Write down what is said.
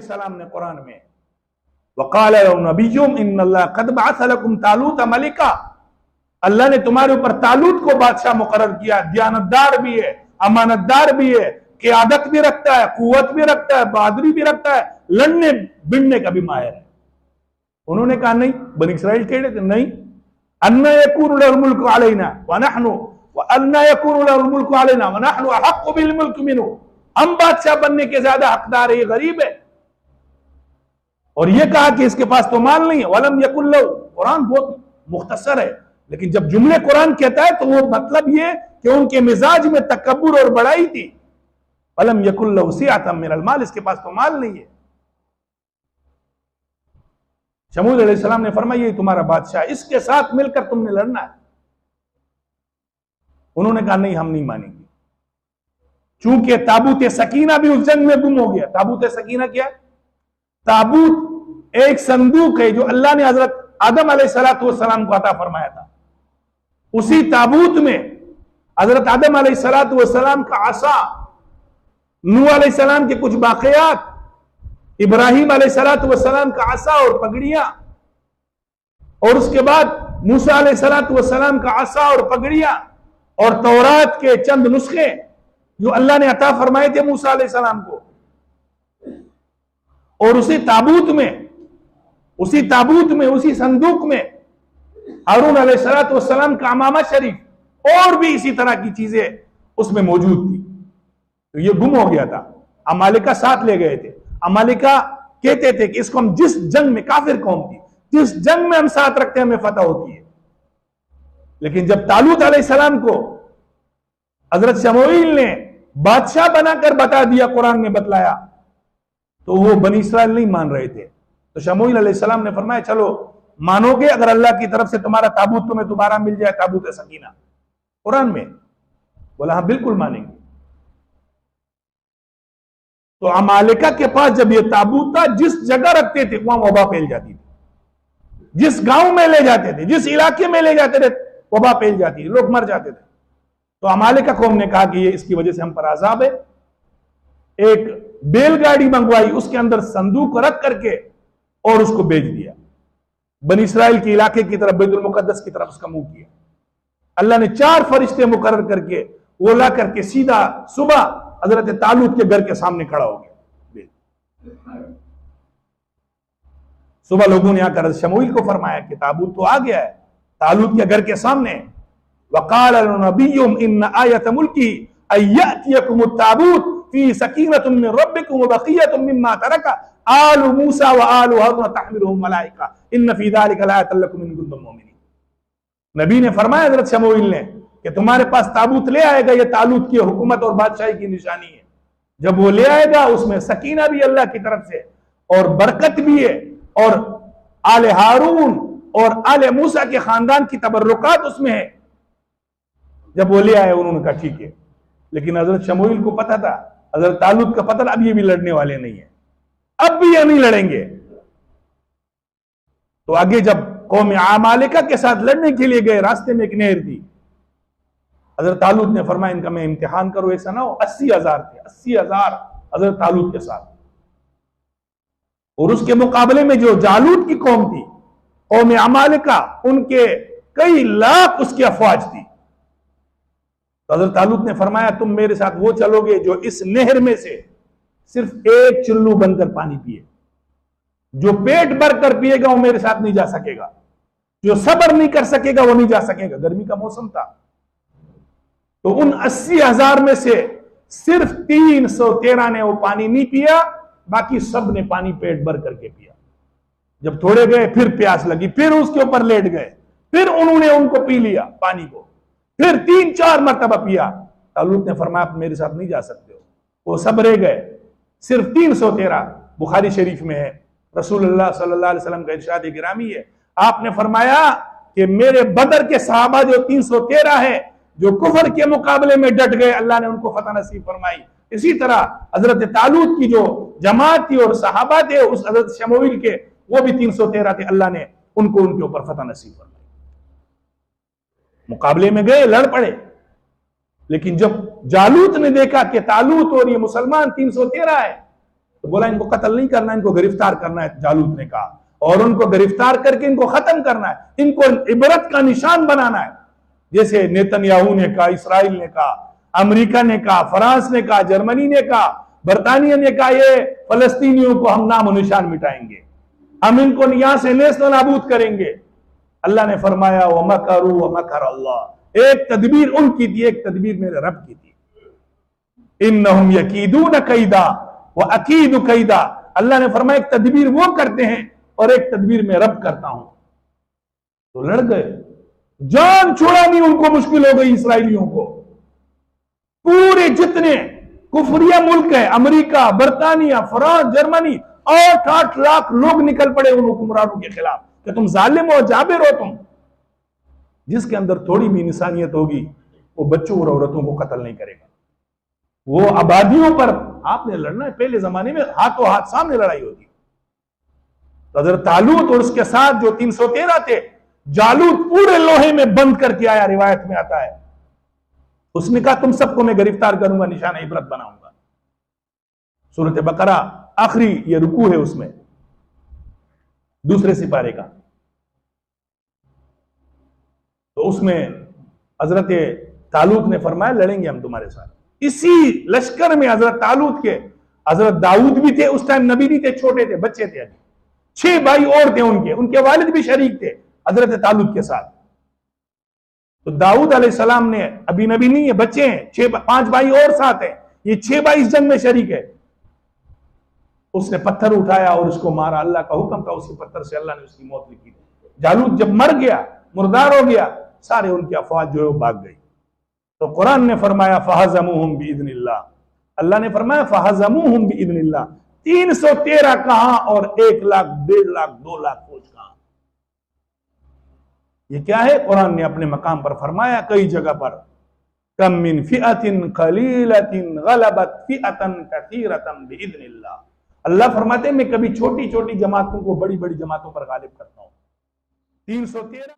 السلام نے قرآن میں وقال نبیہم ان اللہ قد بعث لکم طالوت ملکا، اللہ نے تمہارے اوپر طالوت کو بادشاہ مقرر کیا، دیانتدار بھی ہے، امانتدار بھی ہے، قیادت بھی رکھتا ہے، قوت بھی رکھتا ہے، بہادری بھی رکھتا ہے، لڑنے بڑنے کا بھی ماہر ہے۔ انہوں نے کہا نہیں، بنی اسرائیل کہہ رہے تھے نہیں، اَنَّا يَكُونُ لَهُ الْمُلْكُ عَلَيْنَا وَنَحْنُ وَأَنَّا يَكُونُ لَهُ الْمُلْكُ عَلَيْنَا وَنَحْنُ أَحَقُّ بِالْمُلْكِ مِنْهُ، ہم بادشاہ بننے کے زیادہ حقدار ہے، یہ غریب ہے۔ اور یہ کہا کہ اس کے پاس تو مال نہیں ہے، وَلَمْ يَكُنْ لَهُ، قرآن بہت مختصر ہے، لیکن جب جملے قرآن کہتا ہے تو وہ مطلب یہ کہ ان کے مزاج میں تکبر اور بڑائی تھی۔ وَلَمْ يَكُنْ لَهُ سِعَةً مِنَ الْمَالِ، اس کے پاس تو مال نہیں ہے۔ شموئیل علیہ السلام نے فرمایا یہ تمہارا بادشاہ، اس کے ساتھ مل کر تم نے لڑنا ہے۔ انہوں نے کہا نہیں، ہم نہیں مانیں گے، چونکہ تابوت سکینہ بھی اس جنگ میں گم ہو گیا۔ تابوت سکینہ کیا ہے؟ تابوت ایک صندوق ہے جو اللہ نے حضرت آدم علیہ السلام کو عطا فرمایا تھا۔ اسی تابوت میں حضرت آدم علیہ السلام کا عصا، نوح علیہ السلام کے کچھ باقیات، ابراہیم علیہ السلام کا عصا اور پگڑیاں، اور اس کے بعد موسیٰ علیہ السلام کا عصا اور پگڑیاں، اور تورات کے چند نسخے جو اللہ نے عطا فرمائے تھے موسیٰ علیہ السلام کو۔ اور اسی تابوت میں اسی صندوق میں ہارون علیہ السلام کا عمامہ شریف اور بھی اسی طرح کی چیزیں اس میں موجود تھی۔ تو یہ گم ہو گیا تھا، عمالقہ ساتھ لے گئے تھے۔ عمالقہ کہتے تھے کہ اس کو ہم جس جنگ میں، کافر قوم تھی، جس جنگ میں ہم ساتھ رکھتے ہیں ہمیں فتح ہوتی ہے۔ لیکن جب طالوت علیہ السلام کو حضرت شموئیل نے بادشاہ بنا کر بتا دیا، قرآن نے بتلایا، تو وہ بنی اسرائیل نہیں مان رہے تھے۔ تو شموئیل علیہ السلام نے فرمایا چلو مانو گے اگر اللہ کی طرف سے تمہارا تابوت تمہیں دوبارہ مل جائے، تابوت سکینہ قرآن میں؟ بولا ہاں بالکل مانیں گے۔ تو عمالقہ کے پاس جب یہ تابوت تھا، جس جگہ رکھتے تھے وہاں وبا پھیل جاتی تھی، جس گاؤں میں لے جاتے تھے، جس علاقے میں لے جاتے تھے وبا پھیل جاتی تھی، لوگ مر جاتے تھے۔ تو عمالقہ قوم نے کہا کہ یہ اس کی وجہ سے ہم پر عذاب ہے۔ ایک بیل گاڑی منگوائی، اس کے اندر صندوق رکھ کر کے اور اس کو بیچ دیا، بنی اسرائیل کے علاقے کی طرف، بیت المقدس کی طرف اس کا منہ کیا۔ اللہ نے 4 فرشتے مقرر کر کے وہ لا کر کے سیدھا صبح حضرت طالوت کے گھر کے سامنے کھڑا ہو گیا۔ صبح لوگوں نے آ کر حضرت شموئیل کو فرمایا کہ تابوت تو آ گیا ہے، طالوت کے گھر کے سامنے۔ وقال نبیہم ان آیۃ ملکی ان یأتیکم التابوت فی سکینۃ من ربکم وبقیۃ مما ترک آل موسیٰ وآل ہارون تحملہ الملائکہ ان فی ذلک لآیۃ لکم ان کنتم مؤمنین۔ نبی نے فرمایا حضرت شموئیل نے کہ تمہارے پاس تابوت لے آئے گا، یہ طالوت کی حکومت اور بادشاہی کی نشانی ہے۔ جب وہ لے آئے گا اس میں سکینہ بھی اللہ کی طرف سے اور برکت بھی ہے، اور آل ہارون اور آل موسیٰ کے خاندان کی تبرکات اس میں ہے۔ جب وہ لے آئے انہوں نے کہا ٹھیک ہے، لیکن حضرت شموئیل کو پتا تھا، حضرت طالوت کا پتہ اب یہ بھی لڑنے والے نہیں ہیں، اب بھی یہ نہیں لڑیں گے۔ تو آگے جب قوم عمالقہ کے ساتھ لڑنے کے لیے گئے، راستے میں ایک نہر تھی، حضرت طالوت نے فرمایا ان کا میں امتحان کرو، ایسا نہ ہو۔ 80,000 تھے، 80,000 حضرت طالوت کے ساتھ، اور اس کے مقابلے میں جو جالوت کی قوم تھی، قوم عمالقہ، ان کے کئی لاکھ اس کی افواج تھی۔ تو حضرت طالوت نے فرمایا تم میرے ساتھ وہ چلو گے جو اس نہر میں سے صرف ایک چلو بن کر پانی پیے، جو پیٹ بھر کر پیے گا وہ میرے ساتھ نہیں جا سکے گا، جو صبر نہیں کر سکے گا وہ نہیں جا سکے گا۔ گرمی کا موسم تھا، تو ان 80,000 میں سے صرف 313 نے وہ پانی نہیں پیا، باقی سب نے پانی پیٹ بھر کر کے پیا۔ جب تھوڑے گئے پھر پیاس لگی، پھر اس کے اوپر لیٹ گئے، پھر انہوں نے ان کو پی لیا پانی کو، پھر 3-4 مرتبہ پیا۔ طالوت نے فرمایا آپ میرے ساتھ نہیں جا سکتے ہو، وہ سب رہ گئے، صرف 313۔ بخاری شریف میں ہے، رسول اللہ صلی اللہ علیہ وسلم کا ارشاد گرامی ہے، آپ نے فرمایا کہ میرے بدر کے صحابہ جو 313 ہیں، جو کفر کے مقابلے میں ڈٹ گئے، اللہ نے ان کو فتح نصیب فرمائی۔ اسی طرح حضرت طالوت کی جو جماعت تھی اور صحابہ تھے اس حضرت شموئیل کے، وہ بھی 313 تھے، اللہ نے ان کو ان کے اوپر فتح نصیب فرمائی۔ مقابلے میں گئے، لڑ پڑے، لیکن جب جالوت نے دیکھا کہ طالوت اور یہ مسلمان 313 ہے، تو بولا ان کو قتل نہیں کرنا، ان کو گرفتار کرنا ہے، جالوت نے کہا، اور ان کو گرفتار کر کے ان کو ختم کرنا ہے، ان کو عبرت کا نشان بنانا ہے، جیسے نیتنیاہو نے کہا، اسرائیل نے کہا، امریکہ نے کہا، فرانس نے کہا، جرمنی نے کہا، برطانیہ نے کہا یہ فلسطینیوں کو ہم نام و نشان مٹائیں گے، ہم ان کو یہاں سے نیست و نابود کریں گے۔ اللہ نے فرمایا وَمَكَرُوا وَمَكَرَ اللَّهُ، ایک تدبیر ان کی تھی، ایک تدبیر میرے رب کی تھی۔ اِنَّهُمْ يَكِيدُونَ كَيْدًا وَأَكِيدُ كَيْدًا، اللہ نے فرمایا ایک تدبیر وہ کرتے ہیں اور ایک تدبیر میں رب کرتا ہوں۔ تو لڑ گئے، جان چھڑانی ان کو مشکل ہو گئی اسرائیلیوں کو۔ پورے جتنے کفریہ ملک ہیں، امریکہ، برطانیہ، فرانس، جرمنی، 8 لاکھ لوگ نکل پڑے ان حکمرانوں کے خلاف کہ تم ظالم ہو، جابر ہو تم۔ جس کے اندر تھوڑی بھی انسانیت ہوگی وہ بچوں اور عورتوں کو قتل نہیں کرے گا، وہ آبادیوں پر آپ نے لڑنا ہے۔ پہلے زمانے میں ہاتھوں ہاتھ سامنے لڑائی ہوتی، تو حضرت طالوت اور اس کے ساتھ جو 313 تھے، جالوت پورے لوہے میں بند کر کے آیا، روایت میں آتا ہے۔ اس نے کہا تم سب کو میں گرفتار کروں گا، نشان عبرت بناؤں گا۔ سورۃ بقرہ آخری یہ رکوع ہے اس میں، دوسرے سپارے کا، تو اس میں حضرت طالوت نے فرمایا لڑیں گے ہم تمہارے ساتھ۔ اسی لشکر میں حضرت طالوت کے حضرت داؤد بھی تھے، اس ٹائم نبی نہیں تھے، چھوٹے تھے، بچے تھے ابھی۔ 6 بھائی اور تھے ان کے والد بھی شریک تھے حضرت طالوت کے ساتھ۔ تو داؤد علیہ السلام نے، ابھی نبی نہیں ہے، بچے ہیں، 5 بھائی اور ساتھ ہیں، یہ 6 بھائی اس جنگ میں شریک ہے۔ اس نے پتھر اٹھایا اور اس کو مارا، اللہ کا حکم تھا، اسی پتھر سے اللہ نے اس کی موت لکھی۔ جالوت جب مر گیا، مردار ہو گیا، سارے ان کی افواج جو ہے وہ بھاگ گئی۔ تو قرآن نے فرمایا فَهَزَمُوهُمْ بِإِذْنِ اللَّهِ، اللہ نے فرمایا فَهَزَمُوهُمْ بِإِذْنِ اللَّهِ، 313 کہاں اور 1 لاکھ 1.5 لاکھ 2 لاکھ فوج کہاں۔ یہ کیا ہے؟ قرآن نے اپنے مقام پر فرمایا کئی جگہ پر، کم من فئة قلیلة غلبت فئة کثیرة بإذن اللہ۔ اللہ فرماتے ہیں میں کبھی چھوٹی چھوٹی جماعتوں کو بڑی بڑی جماعتوں پر غالب کرتا ہوں۔ 313